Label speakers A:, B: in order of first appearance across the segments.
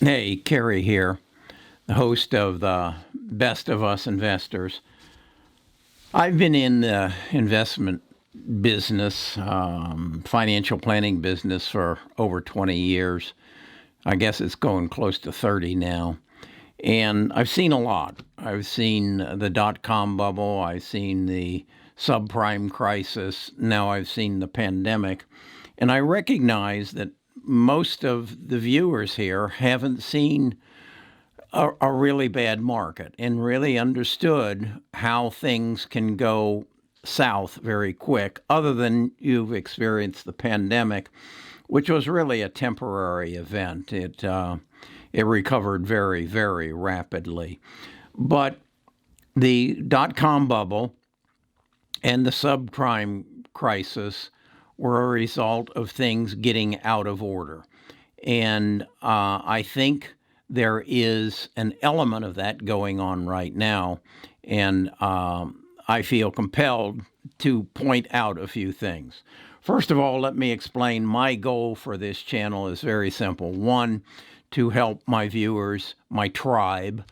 A: Hey, Kerry here, the host of the Best of Us Investors. I've been in the investment business, financial planning business for over 20 years. I guess it's going close to 30 now. And I've seen a lot. I've seen the dot-com bubble. I've seen the subprime crisis. Now I've seen the pandemic. And I recognize that most of the viewers here haven't seen a really bad market and really understood how things can go south very quick, other than you've experienced the pandemic, which was really a temporary event. It recovered very, very rapidly. But the dot-com bubble and the subprime crisis were a result of things getting out of order. And I think there is an element of that going on right now. And I feel compelled to point out a few things. First of all, let me explain my goal for this channel is very simple. One, to help my viewers, my tribe,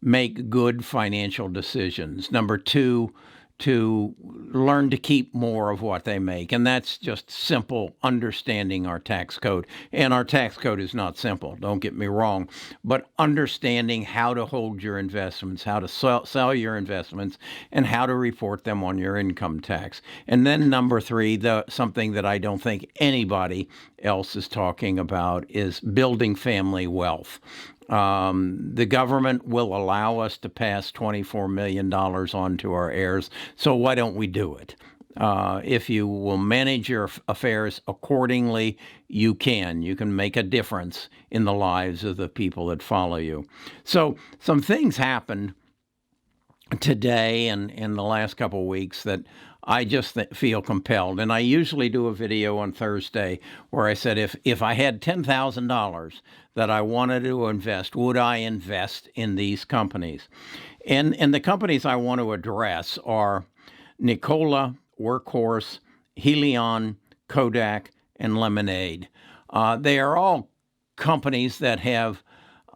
A: make good financial decisions. Number two, to learn to keep more of what they make. And that's just simple understanding our tax code. And our tax code is not simple, don't get me wrong, but understanding how to hold your investments, how to sell your investments, and how to report them on your income tax. And then number three, something that I don't think anybody else is talking about is building family wealth. The government will allow us to pass $24 million on to our heirs, so why don't we do it? If you will manage your affairs accordingly, you can. You can make a difference in the lives of the people that follow you. So some things happened today and in the last couple of weeks that I just feel compelled. And I usually do a video on Thursday where I said, if I had $10,000 that I wanted to invest, would I invest in these companies? And the companies I want to address are Nikola, Workhorse, Hyliion, Kodak, and Lemonaid. They are all companies that have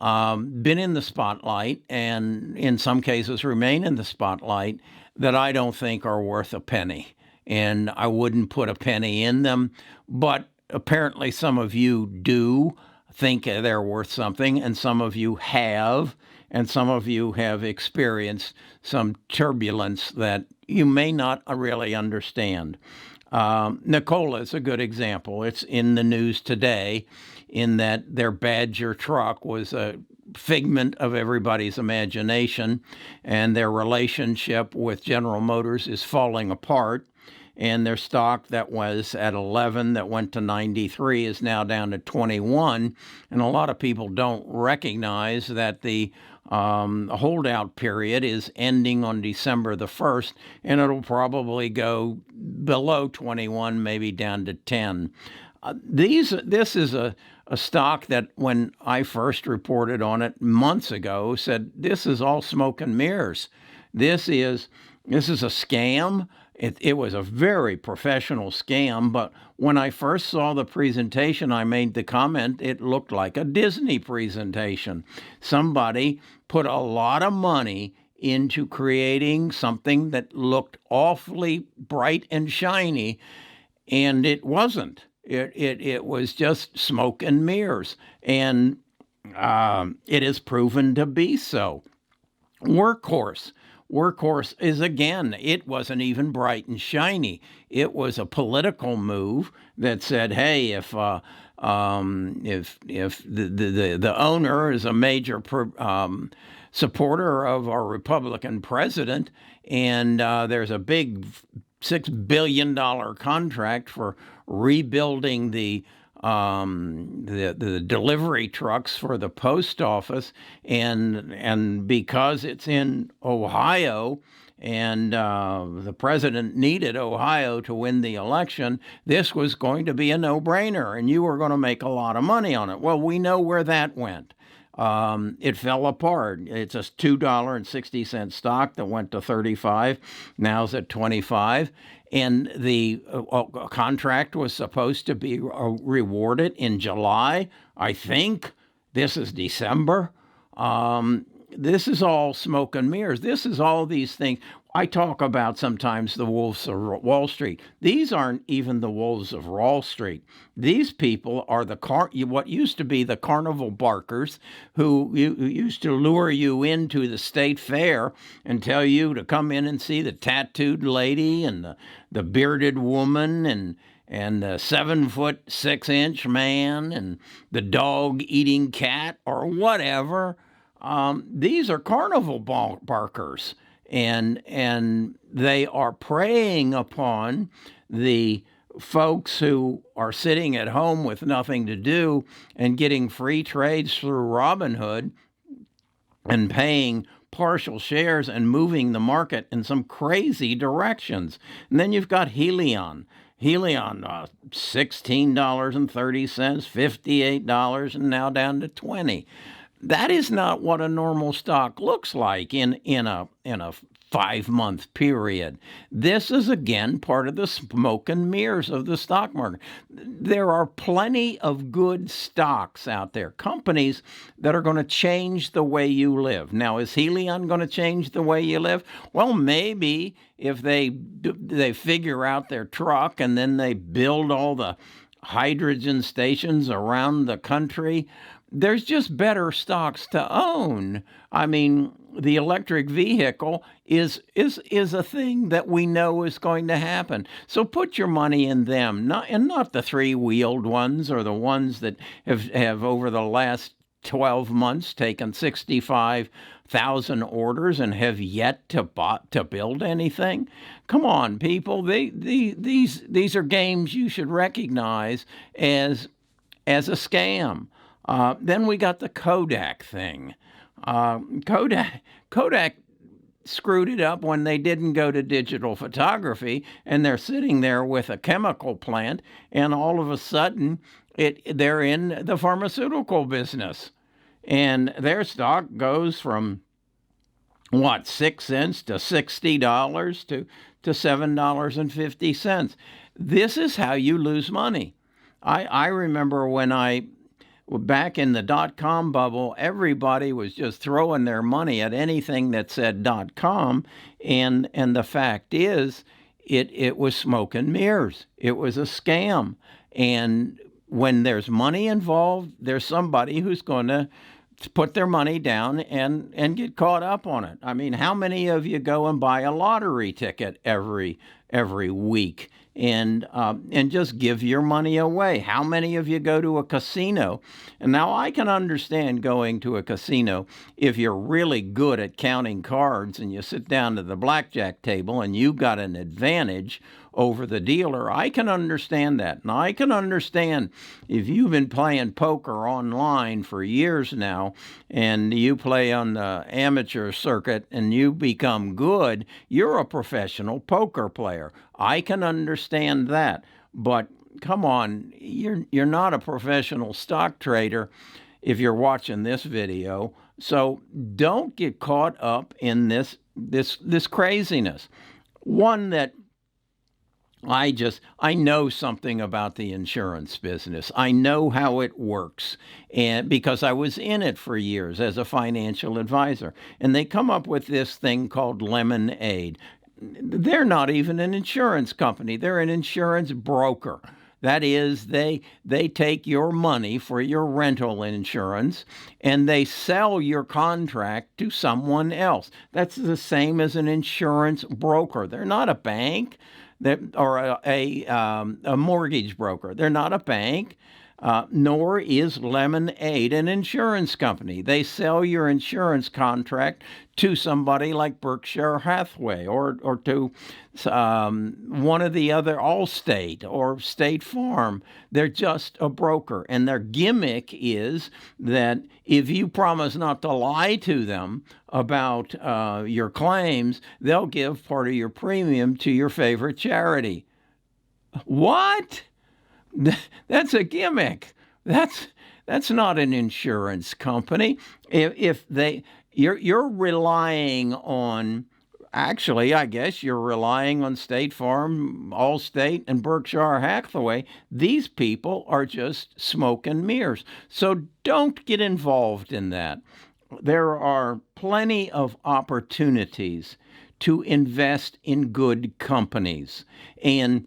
A: been in the spotlight and in some cases remain in the spotlight that I don't think are worth a penny. And I wouldn't put a penny in them, but apparently some of you do think they're worth something, and some of you have, and some of you have experienced some turbulence that you may not really understand. Nikola is a good example. It's in the news today in that their Badger truck was a figment of everybody's imagination, and their relationship with General Motors is falling apart. And their stock that was at 11, that went to 93, is now down to 21. And a lot of people don't recognize that the holdout period is ending on December the 1st, and it'll probably go below 21, maybe down to 10. This is a stock that when I first reported on it months ago said, this is all smoke and mirrors. This is a scam. It was a very professional scam, but when I first saw the presentation, I made the comment, it looked like a Disney presentation. Somebody put a lot of money into creating something that looked awfully bright and shiny, and it wasn't. It was just smoke and mirrors, and it has proven to be so. Workhorse is, again, it wasn't even bright and shiny. It was a political move that said, hey, if the owner is a major supporter of our Republican president, and there's a big $6 billion contract for rebuilding the delivery trucks for the post office, and because it's in Ohio and the president needed Ohio to win the election, this was going to be a no-brainer, and you were going to make a lot of money on it. Well, we know where that went. It fell apart. It's a $2.60 stock that went to 35. Now it's at 25. And the contract was supposed to be rewarded in July, I think. This is December. This is all smoke and mirrors. This is all these things. I talk about sometimes the wolves of Wall Street. These aren't even the wolves of Wall Street. These people are what used to be the carnival barkers who used to lure you into the state fair and tell you to come in and see the tattooed lady and the bearded woman and the 7'6" man and the dog eating cat or whatever. These are carnival barkers, and they are preying upon the folks who are sitting at home with nothing to do and getting free trades through Robinhood and paying partial shares and moving the market in some crazy directions. And then you've got Hyliion. Hyliion, $16.30, $58, and now down to $20. That is not what a normal stock looks like in a 5-month period. This is, again, part of the smoke and mirrors of the stock market. There are plenty of good stocks out there, companies that are going to change the way you live. Now, is Hyliion going to change the way you live? Well, maybe if they figure out their truck and then they build all the hydrogen stations around the country. There's just better stocks to own. I mean, the electric vehicle is a thing that we know is going to happen. So put your money in them, not the three-wheeled ones or the ones that have over the last 12 months taken 65,000 orders and have yet to build anything. Come on, people. These are games you should recognize as a scam. Then we got the Kodak thing. Kodak screwed it up when they didn't go to digital photography, and they're sitting there with a chemical plant, and all of a sudden they're in the pharmaceutical business, and their stock goes from 6 cents to $60 to $7.50. This is how you lose money. I remember when back in the dot-com bubble, everybody was just throwing their money at anything that said .com, and the fact is, it was smoke and mirrors. It was a scam, and when there's money involved, there's somebody who's going to put their money down and get caught up on it. I mean, how many of you go and buy a lottery ticket every week and just give your money away? How many of you go to a casino? And now I can understand going to a casino if you're really good at counting cards and you sit down to the blackjack table and you got an advantage over the dealer. I can understand that. And I can understand if you've been playing poker online for years now and you play on the amateur circuit and you become good, you're a professional poker player. I can understand that. But come on, you're not a professional stock trader if you're watching this video. So don't get caught up in this craziness. One that I know something about the insurance business. I know how it works, and because I was in it for years as a financial advisor. And they come up with this thing called Lemonaid. They're not even an insurance company. They're an insurance broker. That is, they take your money for your rental insurance and they sell your contract to someone else. That's the same as an insurance broker. They're not a bank. Or a mortgage broker. They're not a bank, nor is Lemonaid an insurance company. They sell your insurance contract to somebody like Berkshire Hathaway or to one of the other, Allstate or State Farm. They're just a broker. And their gimmick is that if you promise not to lie to them about your claims, they'll give part of your premium to your favorite charity. What? That's a gimmick. That's not an insurance company. If you're relying on actually, I guess you're relying on State Farm, Allstate, and Berkshire Hathaway. These people are just smoke and mirrors. So don't get involved in that. There are plenty of opportunities to invest in good companies. And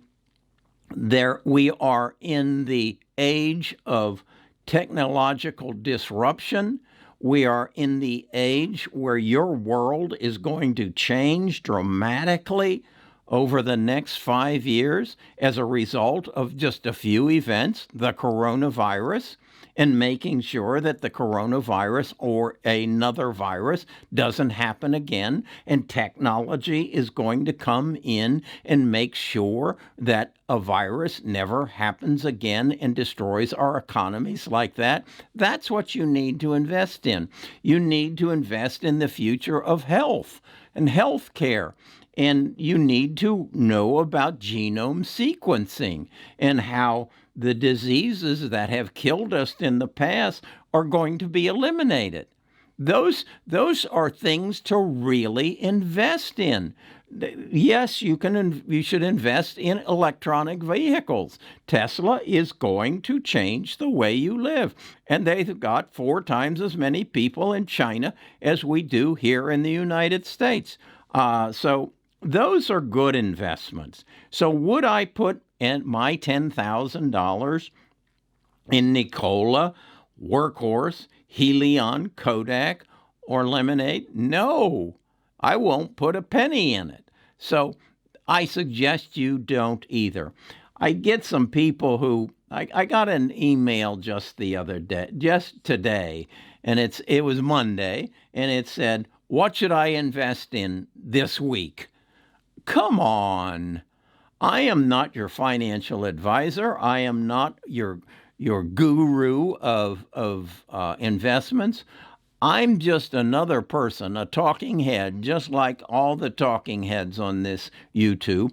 A: we are in the age of technological disruption. We are in the age where your world is going to change dramatically over the next 5 years as a result of just a few events, the coronavirus, and making sure that the coronavirus or another virus doesn't happen again. And technology is going to come in and make sure that a virus never happens again and destroys our economies like that. That's what you need to invest in. You need to invest in the future of health and health care. And you need to know about genome sequencing and how the diseases that have killed us in the past are going to be eliminated. Those are things to really invest in. Yes, you should invest in electronic vehicles. Tesla is going to change the way you live. And they've got 4 times as many people in China as we do here in the United States. So those are good investments. So would I put my $10,000 in Nikola, Workhorse, Hyliion, Kodak, or Lemonaid? No, I won't put a penny in it. So I suggest you don't either. I get some people who, I got an email just today, and it was Monday, and it said, what should I invest in this week? Come on. I am not your financial advisor. I am not your guru of investments. I'm just another person, a talking head, just like all the talking heads on this YouTube.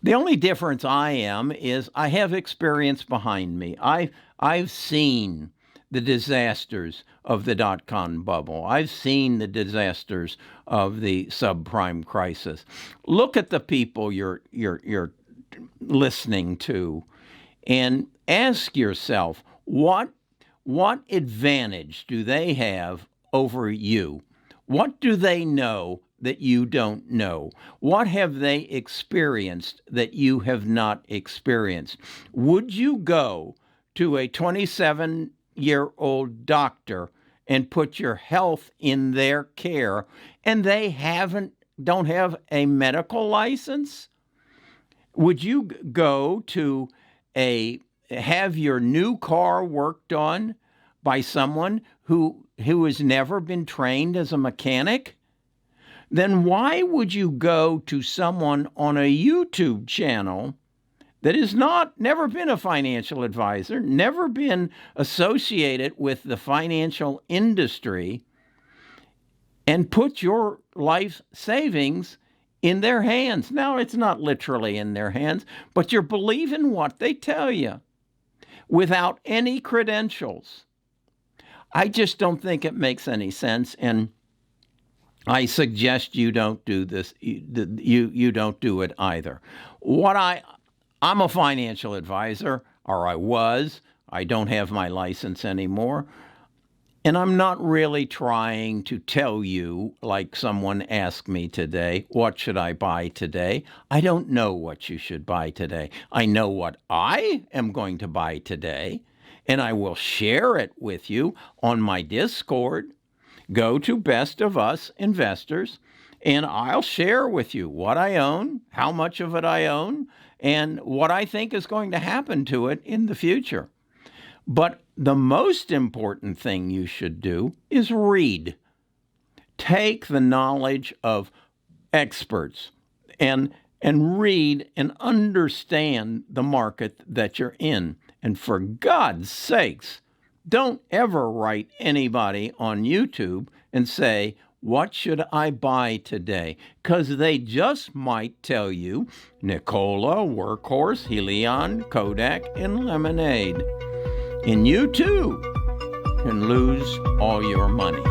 A: The only difference I am is I have experience behind me. I've seen the disasters of the dot-com bubble. I've seen the disasters of the subprime crisis. Look at the people you're listening to and ask yourself, what advantage do they have over you? What do they know that you don't know? What have they experienced that you have not experienced? Would you go to a 27-year-old doctor and put your health in their care and they don't have a medical license? Would you go to have your new car worked on by someone who has never been trained as a mechanic? Then why would you go to someone on a YouTube channel that has never been a financial advisor, never been associated with the financial industry, and put your life savings in their hands? Now, it's not literally in their hands, but you're believing what they tell you without any credentials. I just don't think it makes any sense, and I suggest you don't do this. You don't do it either. I'm a financial advisor, or I was. I don't have my license anymore. And I'm not really trying to tell you, like someone asked me today, what should I buy today? I don't know what you should buy today. I know what I am going to buy today, and I will share it with you on my Discord. Go to Best of Us Investors, and I'll share with you what I own, how much of it I own, and what I think is going to happen to it in the future. But the most important thing you should do is read. Take the knowledge of experts and read and understand the market that you're in. And for God's sakes, don't ever write anybody on YouTube and say, what should I buy today? Because they just might tell you Nikola, Workhorse, Hyliion, Kodak, and Lemonaid. And you too can lose all your money.